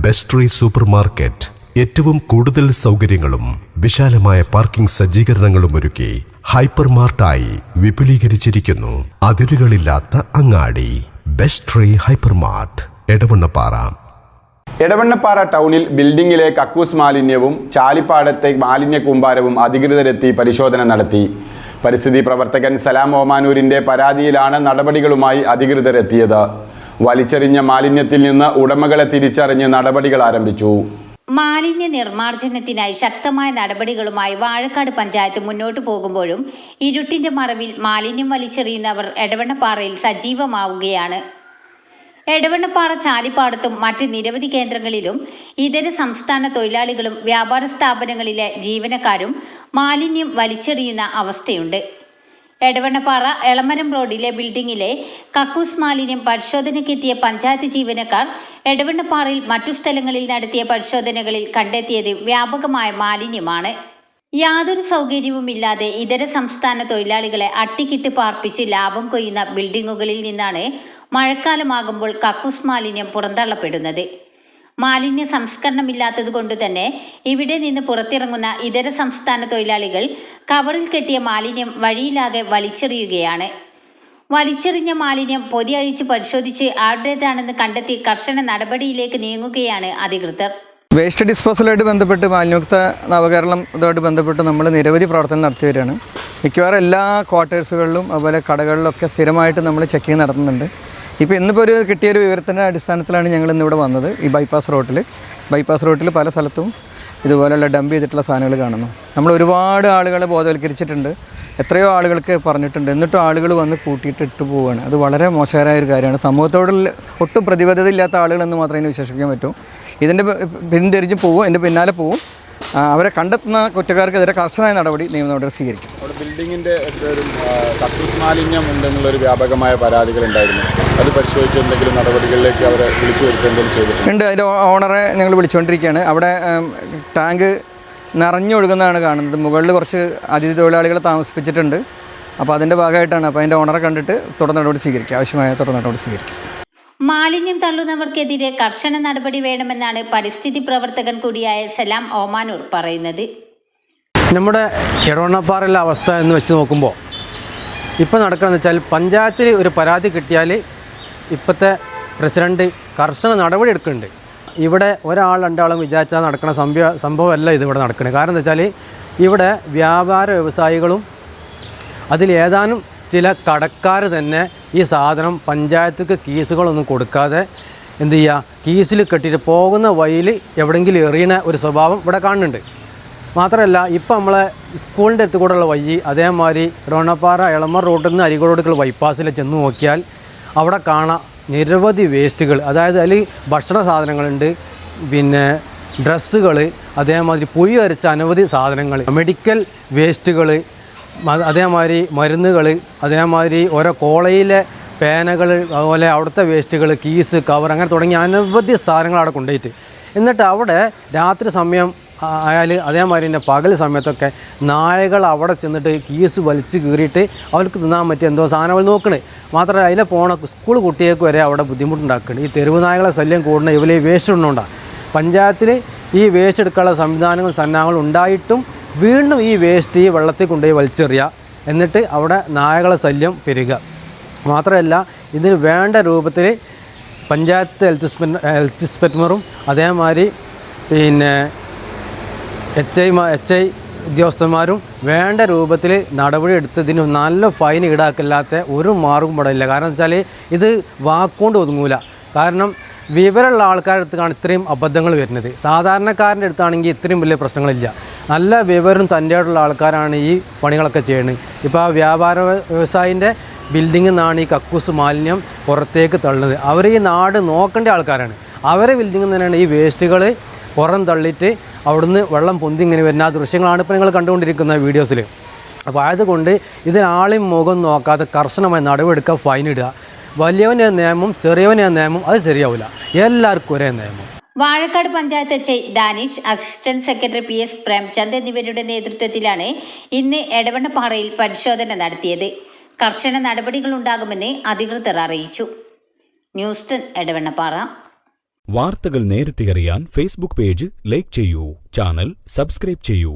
Best super market ഏറ്റവും കൂടുതൽ സൗകര്യങ്ങളും വിശാലമായ പാർക്കിംഗ് സജ്ജീകരണങ്ങളും ഒരുക്കി ഹൈപ്പർ മാർട്ടായി വിപുലീകരിച്ചിരിക്കുന്നു. അതിരുകളില്ലാത്ത അങ്ങാടി. Best hyper mart, Edavannappara. Edavannappara ടൗണിൽ ബിൽഡിംഗിലെ കക്കൂസ് മാലിന്യവും ചാലിപ്പാടത്തെ മാലിന്യ കൂമ്പാരവും അധികൃതരെത്തി പരിശോധന നടത്തി. പരിസ്ഥിതി പ്രവർത്തകൻ സലാം ഓമാനൂരിന്റെ പരാതിയിലാണ് നടപടികളുമായി അധികൃതരെത്തിയത്. വലിച്ചെറിഞ്ഞ മാലിന്യത്തിൽ നിന്ന് ഉടമകളെ തിരിച്ചറിഞ്ഞ് നടപടികൾ ആരംഭിച്ചു. മാലിന്യ നിർമ്മാർജ്ജനത്തിനായി ശക്തമായ നടപടികളുമായി വാഴക്കാട് പഞ്ചായത്ത് മുന്നോട്ടു പോകുമ്പോഴും ഇരുട്ടിന്റെ മറവിൽ മാലിന്യം വലിച്ചെറിയുന്നവർ എടവണ്ണപ്പാറയിൽ സജീവമാവുകയാണ്. എടവണ്ണപ്പാറ ചാലിപ്പാടത്തും മറ്റ് നിരവധി കേന്ദ്രങ്ങളിലും ഇതര സംസ്ഥാന തൊഴിലാളികളും വ്യാപാര സ്ഥാപനങ്ങളിലെ ജീവനക്കാരും മാലിന്യം വലിച്ചെറിയുന്ന അവസ്ഥയുണ്ട്. എടവണ്ണപ്പാറ എളമരം റോഡിലെ ബിൽഡിംഗിലെ കക്കൂസ് മാലിന്യം പരിശോധനയ്ക്കെത്തിയ പഞ്ചായത്ത് ജീവനക്കാർ എടവണ്ണപ്പാറയിൽ മറ്റു സ്ഥലങ്ങളിൽ നടത്തിയ പരിശോധനകളിൽ കണ്ടെത്തിയത് വ്യാപകമായ മാലിന്യമാണ്. യാതൊരു സൗകര്യവുമില്ലാതെ ഇതര സംസ്ഥാന തൊഴിലാളികളെ അട്ടിക്കിട്ട് പാർപ്പിച്ച് ലാഭം കൊയ്യുന്ന ബിൽഡിംഗുകളിൽ നിന്നാണ് മഴക്കാലമാകുമ്പോൾ കക്കൂസ് മാലിന്യം പുറന്തള്ളപ്പെടുന്നത്. മാലിന്യ സംസ്കരണമില്ലാത്തതുകൊണ്ട് തന്നെ ഇവിടെ നിന്ന് പുറത്തിറങ്ങുന്ന ഇതര സംസ്ഥാന തൊഴിലാളികൾ കവറിൽ കെട്ടിയ മാലിന്യം വഴിയിലാകെ വലിച്ചെറിയുകയാണ്. വലിച്ചെറിഞ്ഞ മാലിന്യം പൊതി അഴിച്ച് പരിശോധിച്ച് ആരുടേതാണെന്ന് കണ്ടെത്തി കർശന നടപടിയിലേക്ക് നീങ്ങുകയാണ് അധികൃതർ. വേസ്റ്റ് ഡിസ്പോസലുമായിട്ട് ബന്ധപ്പെട്ട് മാലിന്യമുക്ത നവകേരളം ഇതുമായിട്ട് ബന്ധപ്പെട്ട് നമ്മൾ നിരവധി പ്രവർത്തനം നടത്തി വരികയാണ്. മിക്കവാറും എല്ലാ ക്വാർട്ടേഴ്സുകളിലും അതുപോലെ കടകളിലൊക്കെ സ്ഥിരമായിട്ട് നമ്മൾ ചെക്കിങ് നടത്തുന്നുണ്ട്. ഇപ്പോൾ ഇന്നിപ്പോൾ കിട്ടിയൊരു വിവരത്തിൻ്റെ അടിസ്ഥാനത്തിലാണ് ഞങ്ങൾ ഇന്നിവിടെ വന്നത്. ഈ ബൈപ്പാസ് റോട്ടിൽ പല സ്ഥലത്തും ഇതുപോലെയുള്ള ഡംപ് ചെയ്തിട്ടുള്ള സാധനങ്ങൾ കാണുന്നു. നമ്മൾ ഒരുപാട് ആളുകളെ ബോധവൽക്കരിച്ചിട്ടുണ്ട്, എത്രയോ ആളുകൾക്ക് പറഞ്ഞിട്ടുണ്ട്, എന്നിട്ടും ആളുകൾ വന്ന് കൂട്ടിയിട്ട് ഇട്ട് പോവുകയാണ്. അത് വളരെ മോശകരമായ ഒരു കാര്യമാണ്. സമൂഹത്തോടുള്ള ഒട്ടും പ്രതിബദ്ധത ഇല്ലാത്ത ആളുകളെന്ന് മാത്രമേ ഇതിനെ വിശേഷിപ്പിക്കാൻ പറ്റൂ. ഇതിൻ്റെ പിന്തിരിഞ്ഞ് പോവും, എൻ്റെ പിന്നാലെ പോവും. അവരെ കണ്ടെത്തുന്ന കുറ്റക്കാർക്കെതിരെ കർശനമായ നിയമ നടപടി സ്വീകരിക്കും. അവിടെ ബിൽഡിങ്ങിൻ്റെ കക്കൂസ് മാലിന്യം ഉണ്ടെന്നുള്ളൊരു വ്യാപകമായ പരാതികളുണ്ടായിരുന്നു. അത് പരിശോധിച്ച് എന്തെങ്കിലും നടപടികളിലേക്ക് അവരെ വിളിച്ചു വരുത്തേണ്ടത് ചെയ്തിട്ടുണ്ട്. അതിൻ്റെ ഓണറെ ഞങ്ങൾ വിളിച്ചുകൊണ്ടിരിക്കുകയാണ്. അവിടെ ടാങ്ക് നിറഞ്ഞൊഴുകുന്നതാണ് കാണുന്നത്. മുകളിൽ കുറച്ച് അതിഥി തൊഴിലാളികളെ താമസിപ്പിച്ചിട്ടുണ്ട്. അപ്പോൾ അതിൻ്റെ ഭാഗമായിട്ടാണ്. അപ്പോൾ അതിൻ്റെ ഓണറെ കണ്ടിട്ട് ആവശ്യമായ തുടർ നടപടി സ്വീകരിക്കും. മാലിന്യം തള്ളുന്നവർക്കെതിരെ കർശന നടപടി വേണമെന്നാണ് പരിസ്ഥിതി പ്രവർത്തകൻ കൂടിയായ സലാം ഓമാനൂർ പറയുന്നത്. നമ്മുടെ എടവണ്ണപ്പാറയിലെ അവസ്ഥ എന്ന് വെച്ച് നോക്കുമ്പോൾ ഇപ്പോൾ നടക്കുകയെന്ന് വെച്ചാൽ പഞ്ചായത്തിൽ ഒരു പരാതി കിട്ടിയാൽ ഇപ്പോഴത്തെ പ്രസിഡന്റ് കർശന നടപടി എടുക്കുന്നുണ്ട്. ഇവിടെ ഒരാൾ രണ്ടാളും വിചാരിച്ചാൽ നടക്കുന്ന സംഭവമല്ല ഇതിവിടെ നടക്കുന്നത്. കാരണം എന്താ വെച്ചാൽ ഇവിടെ വ്യാപാര വ്യവസായികളും അതിലേതാനും ചില കടക്കാർ തന്നെ ഈ സാധനം പഞ്ചായത്തിക്ക് കീസുകളൊന്നും കൊടുക്കാതെ എന്ത് ചെയ്യുക, കീസിൽ കെട്ടിയിട്ട് പോകുന്ന വഴിയിൽ എവിടെയെങ്കിലും എറിയണ ഒരു സ്വഭാവം ഇവിടെ കാണുന്നുണ്ട്. മാത്രമല്ല ഇപ്പോൾ നമ്മളെ സ്കൂളിൻ്റെ അടുത്ത് കൂടെയുള്ള വഴി, അതേമാതിരി എടവണ്ണപ്പാറ എളമർ റോഡിൽ നിന്ന് അരികോട് റോഡിൽ ബൈപ്പാസിൽ ചെന്ന് നോക്കിയാൽ അവിടെ കാണാം നിരവധി വേസ്റ്റുകൾ. അതായത് അതിൽ ഭക്ഷണ സാധനങ്ങളുണ്ട്, പിന്നെ ഡ്രസ്സുകൾ, അതേമാതിരി പുഴി അരച്ച അനവധി സാധനങ്ങൾ, മെഡിക്കൽ വേസ്റ്റുകൾ, അതേമാതിരി മരുന്നുകൾ, അതേമാതിരി ഓരോ കോളേജിലെ പേനകൾ, അതുപോലെ അവിടുത്തെ വേസ്റ്റുകൾ, കീസ്, കവർ, അങ്ങനെ തുടങ്ങിയ അനവധി സാധനങ്ങൾ അവിടെ കൊണ്ടുപോയിട്ട് എന്നിട്ട് അവിടെ രാത്രി സമയം ആയാൽ അതേമാതിരി തന്നെ പകൽ സമയത്തൊക്കെ നായകൾ അവിടെ ചെന്നിട്ട് കീസ് വലിച്ച് കീറിയിട്ട് അവർക്ക് തിന്നാൻ പറ്റിയ എന്തോ സാധനങ്ങൾ നോക്കണേ. മാത്രമല്ല അതിലെ പോണ സ്കൂൾ കുട്ടികൾക്ക് വരെ അവിടെ ബുദ്ധിമുട്ടുണ്ടാക്കുകയാണ്. ഈ തെരുവ് നായകളെ ശല്യം കൂടുന്ന ഇവർ ഈ വേസ്റ്റ് ഇടുന്നുണ്ടാകും. പഞ്ചായത്തിൽ ഈ വേസ്റ്റ് എടുക്കാനുള്ള സംവിധാനങ്ങളും സന്നാഹങ്ങളും ഉണ്ടായിട്ടും വീണ്ടും ഈ വേസ്റ്റ് ഈ വെള്ളത്തിൽ കൊണ്ടുപോയി വലിച്ചെറിയുക, എന്നിട്ട് അവിടെ നായകളെ ശല്യം പെരുകുക. മാത്രമല്ല ഇതിന് വേണ്ട രൂപത്തിൽ പഞ്ചായത്ത് ഹെൽത്ത് ഇൻസ്പെക്ടറും അതേമാതിരി പിന്നെ എച്ച് ഐ ഉദ്യോഗസ്ഥന്മാരും വേണ്ട രൂപത്തിൽ നടപടി എടുത്തതിന് നല്ല ഫൈൻ ഈടാക്കില്ലാത്ത ഒരു മാർഗം ഇവിടെ ഇല്ല. കാരണം വെച്ചാൽ ഇത് വാക്കുകൊണ്ട് ഒതുങ്ങൂല. കാരണം വിവരമുള്ള ആൾക്കാരുടെ അടുത്താണ് ഇത്രയും അബദ്ധങ്ങൾ വരുന്നത്. സാധാരണക്കാരൻ്റെ അടുത്താണെങ്കിൽ ഇത്രയും വലിയ പ്രശ്നങ്ങളില്ല. നല്ല വിവരം തൻ്റെയുള്ള ആൾക്കാരാണ് ഈ പണികളൊക്കെ ചെയ്യുന്നത്. ഇപ്പോൾ ആ വ്യാപാര വ്യവസായിൻ്റെ ബിൽഡിങ്ങിൽ നിന്നാണ് ഈ കക്കൂസ് മാലിന്യം പുറത്തേക്ക് തള്ളുന്നത്. അവർ ഈ നാട് നോക്കേണ്ട ആൾക്കാരാണ്. അവരെ ബിൽഡിങ്ങിൽ തന്നെയാണ് ഈ വേസ്റ്റുകൾ പുറം തള്ളിയിട്ട് അവിടുന്ന് വെള്ളം പൊന്തി ഇങ്ങനെ വരുന്ന ആ ദൃശ്യങ്ങളാണ് ഇപ്പോൾ നിങ്ങൾ കണ്ടുകൊണ്ടിരിക്കുന്ന വീഡിയോസിൽ. അപ്പോൾ അതുകൊണ്ട് ഇതിനാളെയും മുഖം നോക്കാതെ കർശനമായി നടപടിയെടുക്കുക, ഫൈൻ ഇടുക. വലിയവനെ നിയമം, ചെറിയവനെ നിയമം, അത് ശരിയാവില്ല. എല്ലാവർക്കും ഒരേ നിയമം. Vazhakkad panchayat H Danish, assistant secretary PS Premchand എന്നിവരുടെ നേതൃത്വത്തിലാണ് ഇന്ന് എടവണ്ണപ്പാറയിൽ പരിശോധന നടത്തിയത്. കർശന നടപടികളുണ്ടാകുമെന്ന് അധികൃതർ അറിയിച്ചു. ന്യൂസ് 10 എടവണ്ണപ്പാറ. വാർത്തകൾ നേരത്തെ അറിയാൻ ഫേസ്ബുക്ക് പേജ് ലൈക്ക് ചെയ്യൂ, ചാനൽ സബ്സ്ക്രൈബ് ചെയ്യൂ.